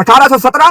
1817।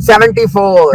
74।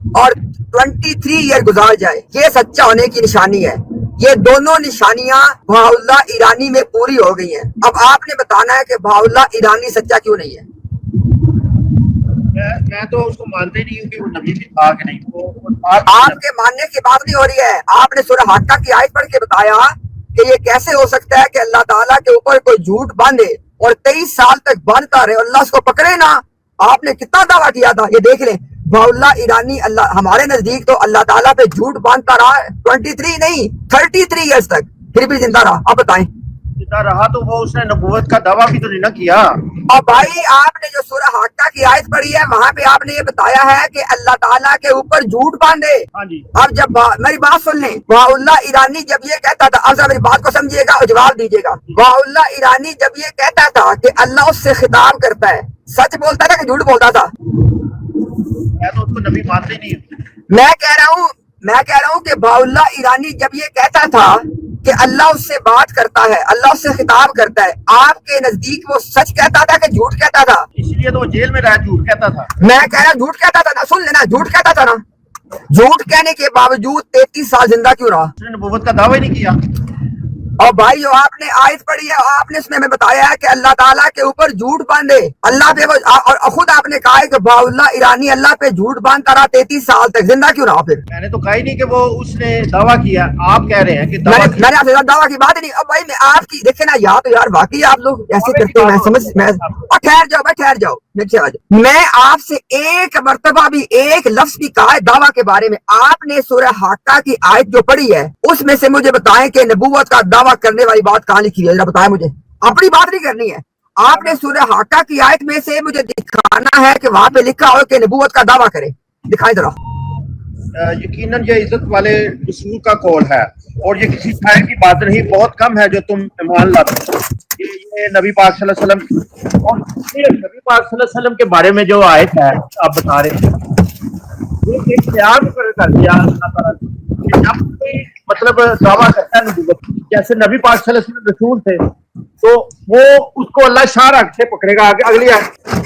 اور 23 ایئر گزار جائے، یہ سچا ہونے کی نشانی ہے۔ یہ دونوں نشانیاں بہاءاللہ ایرانی میں پوری ہو گئی ہیں۔ اب آپ نے بتانا ہے کہ بہاءاللہ ایرانی سچا کیوں نہیں ہے۔ میں تو اس کو مانتے ہی نہیں ہوں کہ وہ نبی بھی تھا کہ نہیں، آپ کے ماننے کی بات نہیں ہو رہی ہے، آپ نے سورہ حاقہ کی آیت پڑھ کے بتایا کہ یہ کیسے ہو سکتا ہے کہ اللہ تعالیٰ کے اوپر کوئی جھوٹ باندھے اور 23 سال تک باندھتا رہے، اللہ اس کو پکڑے نا۔ آپ نے کتنا دعویٰ کیا تھا، یہ دیکھ لیں۔ بہاءاللہ ایرانی اللہ ہمارے نزدیک تو اللہ تعالیٰ پہ جھوٹ باندھتا رہا 23 نہیں 33 ایئرس تک، پھر بھی زندہ رہا۔ آپ بتائیں۔ زندہ رہا تو وہ اس نے نبوت کا دعویٰ بھی تو نہیں نہ کیا۔ اور بھائی آپ نے جو سورہ حاقہ کی آیت پڑھی ہے وہاں پہ آپ نے یہ بتایا ہے کہ اللہ تعالیٰ کے اوپر جھوٹ باندھے۔ ہاں جی، اب جب میری بات سن لیں، بہاءاللہ ایرانی جب یہ کہتا تھا، اب ذرا میری بات کو سمجھیے گا اور جواب دیجیے گا۔ بہاءاللہ ایرانی جب یہ کہتا تھا کہ اللہ اس سے خطاب کرتا ہے، سچ بولتا تھا کہ جھوٹ بولتا تھا؟ میں تو اس کو نبی مانتے ہی نہیں ہوں۔ میں کہہ رہا ہوں کہ بہاءاللہ ایرانی جب یہ کہتا تھا کہ اللہ اس سے بات کرتا ہے، اللہ اس سے خطاب کرتا ہے، آپ کے نزدیک وہ سچ کہتا تھا کہ جھوٹ کہتا تھا؟ اس لیے تو وہ جیل میں رہا، جھوٹ کہتا تھا۔ میں کہہ رہا ہوں جھوٹ کہتا تھا نا، سن لینا، جھوٹ کہتا تھا نا۔ جھوٹ کہنے کے باوجود 33 سال زندہ کیوں رہا؟ اس نے نبوت کا دعویٰ ہی نہیں کیا۔ اور بھائی جو آپ نے آیت پڑھی ہے آپ نے اس میں ہمیں بتایا ہے کہ اللہ تعالیٰ کے اوپر جھوٹ باندھے، اللہ پہ اور خود آپ نے کہا ہے کہ بہاءاللہ ایرانی اللہ پہ جھوٹ باندھتا رہا 33 سال تک، زندہ کیوں رہا؟ پھر میں نے تو کہا ہی نہیں کہ وہ اس نے دعویٰ کیا، آپ کہہ رہے ہیں کہ میں دعویٰ نے آپ سے دعویٰ کی بات ہی نہیں۔ اب بھائی میں آپ کی دیکھیں نا، یا تو یار واقعی آپ لوگ ایسے کرتے ہیں، میں ٹھہر جاؤ میں آپ سے ایک مرتبہ بھی ایک لفظ بھی کہا ہے دعویٰ کے بارے میں؟ آپ نے سورہ حاقہ کی آیت جو پڑھی ہے اس میں سے مجھے بتائیں کہ نبوت کا دعویٰ کرنے والی بات کہاں لکھی ہے، ذرا بتائیں مجھے۔ اپنی بات نہیں کرنی ہے، آپ نے سورہ حاقہ کی آیت میں سے مجھے دکھانا ہے کہ وہاں پہ لکھا ہو کہ نبوت کا دعویٰ کرے، دکھائیں ذرا۔ یقیناً یہ عزت والے رسول کا قول ہے اور یہ کسی خیر کی بات نہیں، بہت کم ہے جو تم ایمان لاتے ہو۔ یہ نبی پاک صلی اللہ علیہ وسلم اور نبی پاک صلی اللہ علیہ وسلم کے بارے میں جو آیت ہے آپ بتا رہے ہیں، یہ ایک اختیار مقرر کر دیا اللہ تعالیٰ نے کہ جب کوئی مطلب دعویٰ کرتا ہے نبوت، جیسے نبی پاک صلی اللہ علیہ وسلم رسول تھے تو وہ اس کو اللہ شاہ رکھ سے پکڑے گا۔ اگلی آیت۔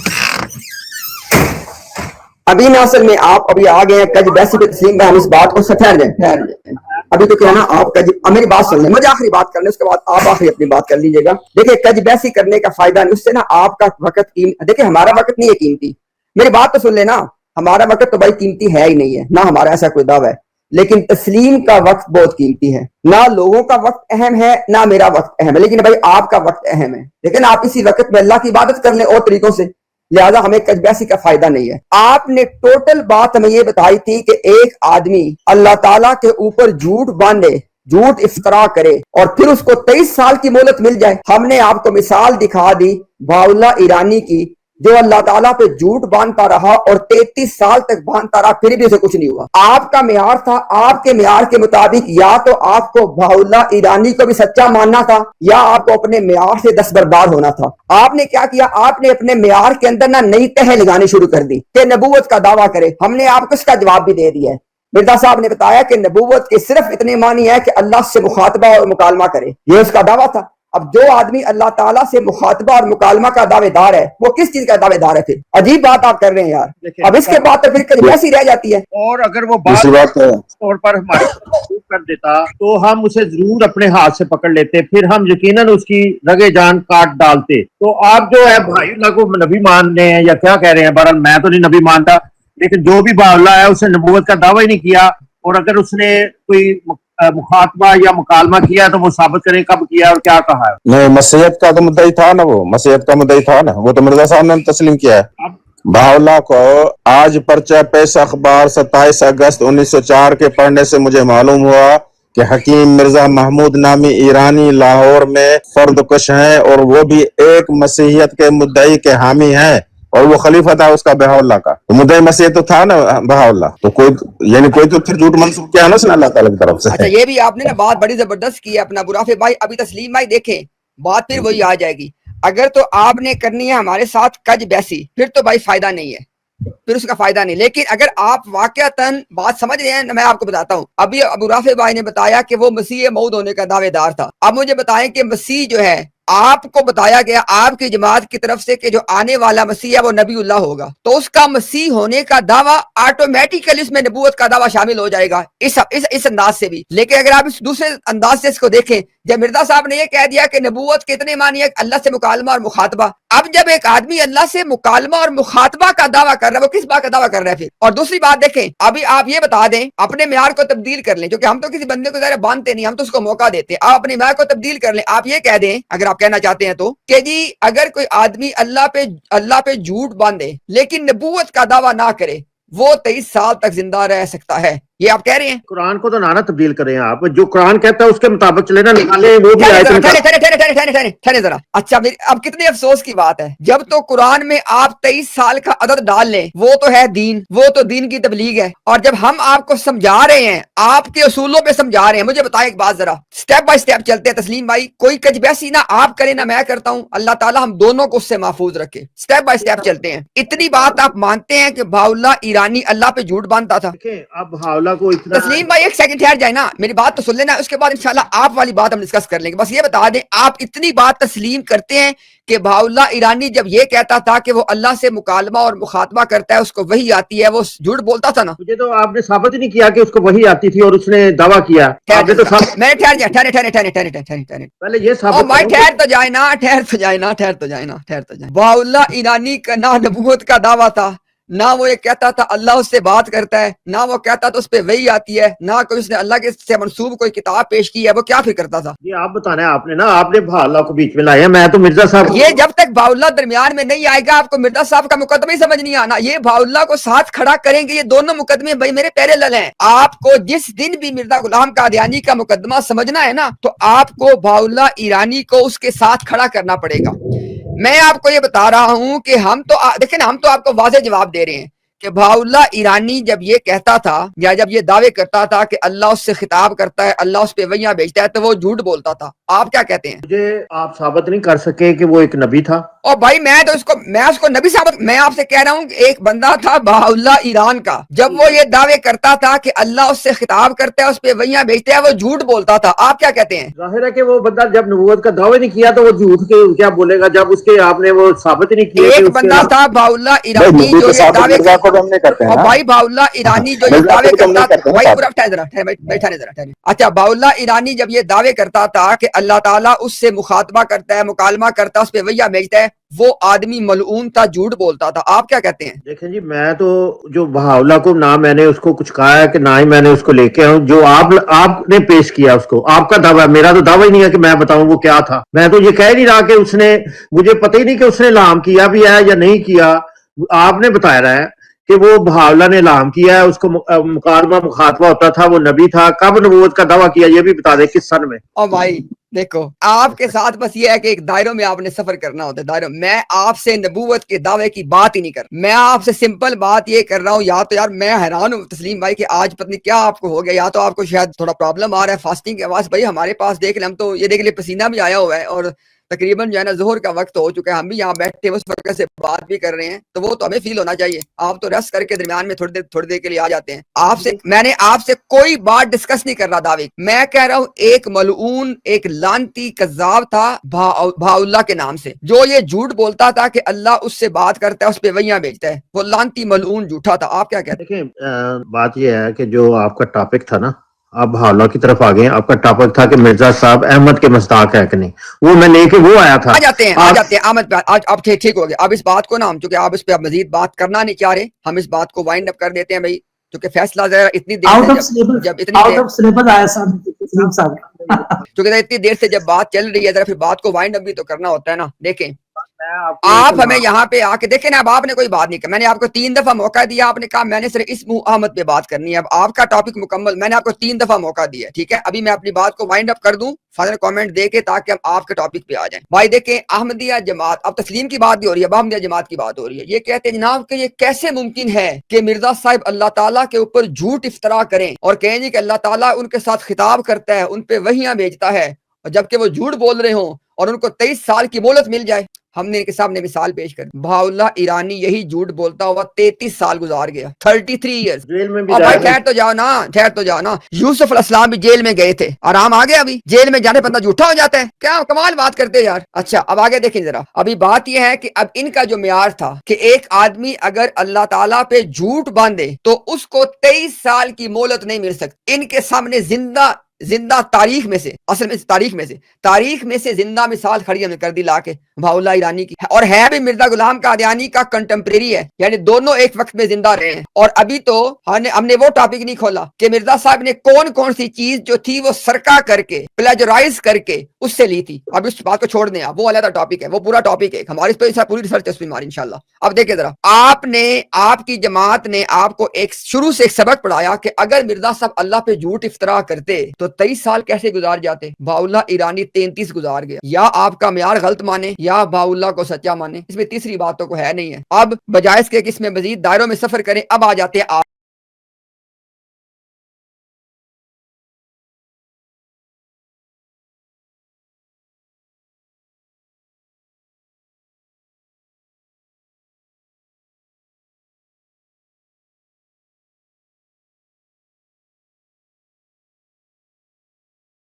ابھی نا اصل میں آپ ابھی آ گئے ہیں کج بیسی پہ تسلیم میں، ہم اس بات کو ٹھہر جائیں۔ ابھی تو کیا نا آپ کج میری بات سن لیں، مجھے آخری بات کرنے اس کے بعد آپ آخری اپنی بات کر لیجیے گا۔ دیکھیں کج بیسی کرنے کا فائدہ نہیں، اس سے نا آپ کا وقت دیکھیں ہمارا وقت نہیں ہے قیمتی، میری بات تو سن لینا، ہمارا وقت تو بھائی قیمتی ہے ہی نہیں ہے، نہ ہمارا ایسا کوئی دعویٰ ہے، لیکن تسلیم کا وقت بہت قیمتی ہے۔ نہ لوگوں کا وقت اہم ہے نہ میرا وقت اہم ہے، لیکن بھائی آپ کا وقت اہم ہے۔ لیکن آپ اسی وقت میں اللہ کی عبادت کر لیں اور طریقوں سے، لہذا ہمیں کجبیسی کا فائدہ نہیں ہے۔ آپ نے ٹوٹل بات ہمیں یہ بتائی تھی کہ ایک آدمی اللہ تعالیٰ کے اوپر جھوٹ باندھے، جھوٹ افترا کرے اور پھر اس کو 23 سال کی مہلت مل جائے۔ ہم نے آپ کو مثال دکھا دی بہاءاللہ ایرانی کی، جو اللہ تعالیٰ پہ جھوٹ باندھتا رہا اور 33 سال تک باندھتا رہا، پھر بھی اسے کچھ نہیں ہوا۔ آپ کا معیار تھا، آپ کے معیار کے مطابق یا تو آپ کو بہاءاللہ ایرانی کو بھی سچا ماننا تھا یا آپ کو اپنے معیار سے دستبردار ہونا تھا۔ آپ نے کیا کیا؟ آپ نے اپنے معیار کے اندر نئی تہیں لگانی شروع کر دی کہ نبوت کا دعویٰ کرے۔ ہم نے آپ کو اس کا جواب بھی دے دیا ہے۔ مرزا صاحب نے بتایا کہ نبوت کے صرف اتنے معنی ہے کہ اللہ سے مخاطبہ اور مکالمہ کرے، یہ اس کا دعویٰ تھا۔ اب جو آدمی اللہ تعالیٰ سے مخاطبہ اور مکالمہ کا دعوے دار ہے وہ کس چیز کا دعوے دار ہے؟ پھر عجیب بات آپ کر رہے ہیں یار۔ اب اس کے بعد تو پھر ایسی رہ جاتی ہے۔ اور اگر وہ بات طور پر ہمارے کر دیتا تو ہم اسے ضرور اپنے ہاتھ سے پکڑ لیتے، پھر ہم یقیناً اس کی رگے جان کاٹ ڈالتے۔ تو آپ جو ہے بھائی اللہ کو نبی مان رہے ہیں یا کیا کہہ رہے ہیں، بہرحال میں تو نہیں نبی مانتا، لیکن جو بھی بہاءاللہ ہے اس نے نبوت کا دعویٰ ہی نہیں کیا، اور اگر اس نے کوئی مخاطبہ یا مکالمہ کیا تو وہ ثابت کریں کب کیا اور کیا کہا ہے۔ نہیں، مسیحیت کا تو مدعی تھا نا، وہ مسیحیت کا مدعی تھا نا، وہ تو مرزا صاحب نے تسلیم کیا ہے۔ بہاءاللہ کو آج پرچہ پیش اخبار 27 اگست 1904 کے پڑھنے سے مجھے معلوم ہوا کہ حکیم مرزا محمود نامی ایرانی لاہور میں فرد کش ہیں، اور وہ بھی ایک مسیحیت کے مدعی کے حامی ہیں، اور وہ خلیفہ تھا اس کا بہاءاللہ کا، تو مدعی مسیح تو تھا نا بہاءاللہ، تو کوئی تو پھر جھوٹ منسوخ کیا نا اس نے اللہ تعالیٰ کی طرف سے۔ اچھا یہ بھی آپ نے نا بات بڑی زبردست کی ہے اپنا برافے بھائی۔ ابھی تسلیم بھائی دیکھیں بات پھر وہی آ جائے گی، اگر تو آپ نے کرنی ہے ہمارے ساتھ کج بیسی پھر تو بھائی فائدہ نہیں ہے، پھر اس کا فائدہ نہیں۔ لیکن اگر آپ واقعتاً بات سمجھ رہے ہیں، میں آپ کو بتاتا ہوں، ابھی ابو رافع بھائی نے بتایا کہ وہ مسیح موعود ہونے کا دعوے دار تھا۔ اب مجھے بتائیں کہ مسیح جو ہے آپ کو بتایا گیا آپ کی جماعت کی طرف سے کہ جو آنے والا مسیح ہے وہ نبی اللہ ہوگا، تو اس کا مسیح ہونے کا دعویٰ آٹومیٹیکلی اس میں نبوت کا دعویٰ شامل ہو جائے گا اس انداز سے بھی۔ لیکن اگر آپ اس دوسرے انداز سے اس کو دیکھیں، جب مرزا صاحب نے یہ کہہ دیا کہ نبوت کے اتنے معنی ہے اللہ سے مکالمہ اور مخاطبہ، اب جب ایک آدمی اللہ سے مکالمہ اور مخاطبہ کا دعویٰ کر رہا ہے، وہ کس بات کا دعویٰ کر رہا ہے پھر؟ اور دوسری بات دیکھیں، ابھی آپ یہ بتا دیں، اپنے معیار کو تبدیل کر لیں، کیونکہ ہم تو کسی بندے کو ظاہر باندھتے نہیں، ہم تو اس کو موقع دیتے ہیں۔ آپ اپنے معیار کو تبدیل کر لیں، آپ یہ کہہ دیں اگر آپ کہنا چاہتے ہیں تو کہ جی اگر کوئی آدمی اللہ پہ جھوٹ باندھے لیکن نبوت کا دعویٰ نہ کرے، وہ 23 سال تک زندہ رہ سکتا ہے، یہ آپ کہہ رہے ہیں؟ قرآن کو تو نہ تبدیل کریں آپ، جو قرآن کہتا ہے اس کے مطابق چلے نا، نکالے وہ بھی آیت ٹھہرے ذرا۔ اچھا اب کتنے افسوس کی بات ہے، جب تو قرآن میں آپ 23 سال کا عدد ڈال لیں، وہ تو ہے دین، وہ تو دین کی تبلیغ ہے، اور جب ہم آپ کو سمجھا رہے ہیں، آپ کے اصولوں پہ سمجھا رہے ہیں، مجھے بتائیں ایک بات ذرا، سٹیپ بائی سٹیپ چلتے ہیں تسلیم بھائی، کوئی کجبیسی نہ آپ کریں نہ میں کرتا ہوں، اللہ تعالیٰ ہم دونوں کو اس سے محفوظ رکھے، سٹیپ بائی سٹیپ چلتے ہیں۔ اتنی بات آپ مانتے ہیں کہ بہاؤاللہ ایرانی اللہ پہ جھوٹ باندھتا تھا؟ اب حوالہ کو اتنا تسلیم بھائی ایک سیکنڈ ٹھہر جائے نا، میری بات تو سن لینا، اس کے بعد انشاءاللہ آپ والی بات ہم ڈسکس کر لیں گے۔ بس یہ بتا دیں، آپ اتنی بات تسلیم کرتے ہیں کہ بہاؤاللہ ایرانی جب یہ کہتا تھا کہ وہ اللہ سے مکالمہ اور مخاطبہ کرتا ہے، اس کو وحی آتی ہے، وہ جھوٹ بولتا تھا نا؟ مجھے تو آپ نے ثابت ہی نہیں کیا کہ اس کو وحی آتی تھی اور اس نے دعویٰ کیا، آپ نے تو میں ٹھہر جائے، ٹھہرے پہلے یہ او ثابت مائی کرو ٹھہر تو جائے نا۔ بہاؤاللہ ایرانی کا نہ نبوت کا دعویٰ تھا، نہ وہ یہ کہتا تھا اللہ اس سے بات کرتا ہے، نہ وہ کہتا تھا اس پہ وحی آتی ہے، نہ کوئی اس نے اللہ کے سے منسوب کوئی کتاب پیش کی ہے، وہ کیا پھر کرتا تھا؟ یہ آپ بتانا ہے، آپ نے نا، آپ نے بہاؤاللہ کو بیچ میں لایا، میں تو مرزا صاحب یہ جب تک بہاؤاللہ درمیان میں نہیں آئے گا آپ کو مرزا صاحب کا مقدمہ ہی سمجھ نہیں آنا، یہ بہاؤاللہ کو ساتھ کھڑا کریں گے، یہ دونوں مقدمے بھائی میرے پیرالل ہیں۔ آپ کو جس دن بھی مرزا غلام قادیانی کا مقدمہ سمجھنا ہے نا، تو آپ کو بہاؤاللہ ایرانی کو اس کے ساتھ کھڑا کرنا پڑے گا۔ میں آپ کو یہ بتا رہا ہوں کہ ہم تو دیکھیں نا، ہم تو آپ کو واضح جواب دے رہے ہیں کہ بہاؤاللہ ایرانی جب یہ کہتا تھا یا جب یہ دعوے کرتا تھا کہ اللہ اس سے خطاب کرتا ہے، اللہ اس پہ وحیاں بھیجتا ہے، تو وہ جھوٹ بولتا تھا۔ آپ کیا کہتے ہیں؟ مجھے آپ ثابت نہیں کر سکے کہ وہ ایک نبی تھا؟ اور بھائی میں اس کو نبی ثابت، میں آپ سے کہہ رہا ہوں کہ ایک بندہ تھا بہاؤاللہ ایران کا، جب وہ یہ دعوے کرتا تھا کہ اللہ اس سے خطاب کرتا ہے، اس پہ وحیاں بھیجتا ہے، وہ جھوٹ بولتا تھا۔ آپ کیا کہتے ہیں؟ ظاہر ہے کہ وہ بندہ جب نبوت کا دعویٰ نہیں کیا تو وہ جھوٹ کے کیا بولے گا، جب اس کے آپ نے وہ ثابت ہی نہیں کیا کہ ایک اس کے بندہ تھا بہاؤاللہ ایرانی جو یہ دعوے مرزا کو ہم نہیں کرتے ہیں اور نا، بھائی بہاؤاللہ ایرانی جو یہ مرزا دعوے کو تو ہم کرتا نہیں کرتے نا بھائی ثابت۔ پورا ٹھہرے ذرا۔ اچھا بہاؤاللہ ایرانی جب یہ دعوے کرتا تھا کہ اللہ تعالیٰ اس سے مخاطبہ کرتا ہے، مکالمہ کرتا ہے، اس پہ وحیاں بھیجتا ہے، وہ آدمی ملعون تھا، جھوٹ بولتا تھا۔ آپ کیا کہتے ہیں؟ دیکھیں جی، میں تو جو بہاؤاللہ کو نہ میں نے اس کو کچھ کہا ہے کہ نہ ہی میں نے اس کو لے کے آؤں، جو آپ نے پیش کیا اس کو، آپ کا دعویٰ، میرا تو دعویٰ ہی نہیں ہے کہ میں بتاؤں وہ کیا تھا۔ میں تو یہ کہہ نہیں رہا کہ اس نے، مجھے پتہ ہی نہیں کہ اس نے اعلان کیا بھی ہے یا نہیں کیا، آپ نے بتایا رہا ہے کہ وہ بہاؤاللہ نے اعلان کیا ہے، اس کو مکالمہ مخاطبہ ہوتا تھا، وہ نبی تھا، کب نبوت کا دعویٰ کیا یہ بھی بتا دیں، کس سن میں؟ اور بھائی دیکھو، آپ کے ساتھ بس یہ ہے کہ ایک دائروں میں آپ نے سفر کرنا ہوتا ہے، دائروں میں آپ سے نبوت کے دعوے کی بات ہی نہیں کر، میں آپ سے سمپل بات یہ کر رہا ہوں، یا تو یار میں حیران ہوں تسلیم بھائی کہ آج پتہ نہیں کیا آپ کو ہو گیا، یا تو آپ کو شاید تھوڑا پرابلم آ رہا ہے فاسٹنگ کے آواز، بھائی ہمارے پاس دیکھ لیں، ہم تو یہ دیکھ لیں پسینہ بھی آیا ہوا ہے، اور تقریباً جو ہے نا ظہر کا وقت ہو چکا ہے، ہم بھی یہاں بیٹھے اس وقت سے بات بھی کر رہے ہیں، تو وہ تو ہمیں فیل ہونا چاہیے۔ آپ تو ریسٹ کر کے درمیان میں تھوڑی دیر کے لیے آ جاتے ہیں۔ میں نے آپ سے کوئی بات ڈسکس نہیں کر رہا دعوے، میں کہہ رہا ہوں ایک ملعون، ایک لانتی کذاب تھا بہاؤاللہ کے نام سے، جو یہ جھوٹ بولتا تھا کہ اللہ اس سے بات کرتا ہے، اس پہ وحیاں بھیجتا ہے، وہ لانتی ملعون جھوٹا تھا۔ آپ کیا کہتے ہیں؟ دیکھیں بات یہ ہے کہ جو آپ کا ٹاپک تھا نا، آپ بہاؤاللہ کی طرف آگئے، آپ کا ٹاپک تھا کہ مرزا صاحب احمد کے مصداق ہے کہ نہیں، وہ میں لے کے وہ آیا تھا۔ آ جاتے ہیں احمد پہ، اب ٹھیک ہو گیا، اب اس بات کو نا ہم چونکہ آپ اس پہ مزید بات کرنا نہیں چاہ رہے، ہم اس بات کو وائنڈ اپ کر دیتے ہیں بھائی، کیونکہ فیصلہ ذرا اتنی دیر سے جب بات چل رہی ہے، ذرا پھر بات کو وائنڈ اپ بھی تو کرنا ہوتا ہے نا۔ دیکھیں آپ ہمیں یہاں پہ آ کے دیکھیں نا، اب آپ نے کوئی بات نہیں کی، میں نے آپ کو 3 دفعہ موقع دیا، آپ نے کہا میں نے صرف اس احمد پہ بات کرنی ہے، اب آپ کا ٹاپک مکمل، میں نے آپ کو 3 دفعہ موقع دیا، ٹھیک ہے، ابھی میں اپنی بات کو وائنڈ اپ کر دوں فائنل کامنٹ دے کے، تاکہ ہم آپ کے ٹاپک پہ آ جائیں۔ بھائی دیکھیں احمدیہ جماعت، اب تسلیم کی بات بھی ہو رہی ہے، اب احمدیہ جماعت کی بات ہو رہی ہے، یہ کہتے ہیں جناب کہ یہ کیسے ممکن ہے کہ مرزا صاحب اللہ تعالیٰ کے اوپر جھوٹ افترا کریں اور کہیں کہ اللہ تعالیٰ ان کے ساتھ خطاب کرتا ہے، ان پہ وحیاں بھیجتا ہے، اور جبکہ وہ جھوٹ بول رہے ہوں اور ان کو 23 سال کی مہلت مل جائے. ہم نے ان کے سامنے مثال پیش کر, بہاؤاللہ ایرانی یہی جھوٹ بولتا ہوا 33 سال گزار گیا, 33 ایئرز. جیل میں بھی اب بھائی رہا ٹھہر تو جاؤ نا. یوسف علیہ السلام بھی جیل میں گئے تھے, آرام آ گیا. ابھی جیل میں جانے بندہ جھوٹا ہو جاتا ہے کیا؟ کمال بات کرتے یار. اچھا اب آگے دیکھیں ذرا. ابھی بات یہ ہے کہ اب ان کا جو معیار تھا کہ ایک آدمی اگر اللہ تعالیٰ پہ جھوٹ باندھے تو اس کو 23 سال کی مہلت نہیں مل سکتی. ان کے سامنے زندہ تاریخ میں سے, اصل میں تاریخ میں سے زندہ مثال کھڑی ہم نے کر دی لا کے بہاؤاللہ ایرانی کی, اور ہے بھی مرزا غلام قادیانی کا کنٹمپریری ہے, یعنی دونوں ایک وقت میں زندہ رہے ہیں. اور ابھی تو ہم نے وہ ٹاپک نہیں کھولا کہ مرزا صاحب نے کون سی چیز جو تھی وہ سرقہ کر کے پلیجرائز کر کے اس سے لی تھی. اب اس بات کو چھوڑ دیں, وہ علیحدہ ٹاپک ہے, وہ پورا ٹاپک ہے ہماری, اس پہ پوری ریسرچ ہے ہماری انشاءاللہ. اب دیکھیں ذرا, آپ کی جماعت نے آپ کو شروع سے ایک سبق پڑھایا کہ اگر مرزا صاحب اللہ پہ جھوٹ افطرا کرتے تو 23 سال کیسے گزار جاتے. بہاؤاللہ ایرانی 33 گزار گیا. یا آپ کا معیار غلط مانے یا بہاؤاللہ کو سچا مانے, اس میں تیسری بات تو کو ہے نہیں ہے. اب بجائے اس کے کہ اس میں مزید دائروں میں سفر کریں, اب آ جاتے ہیں آپ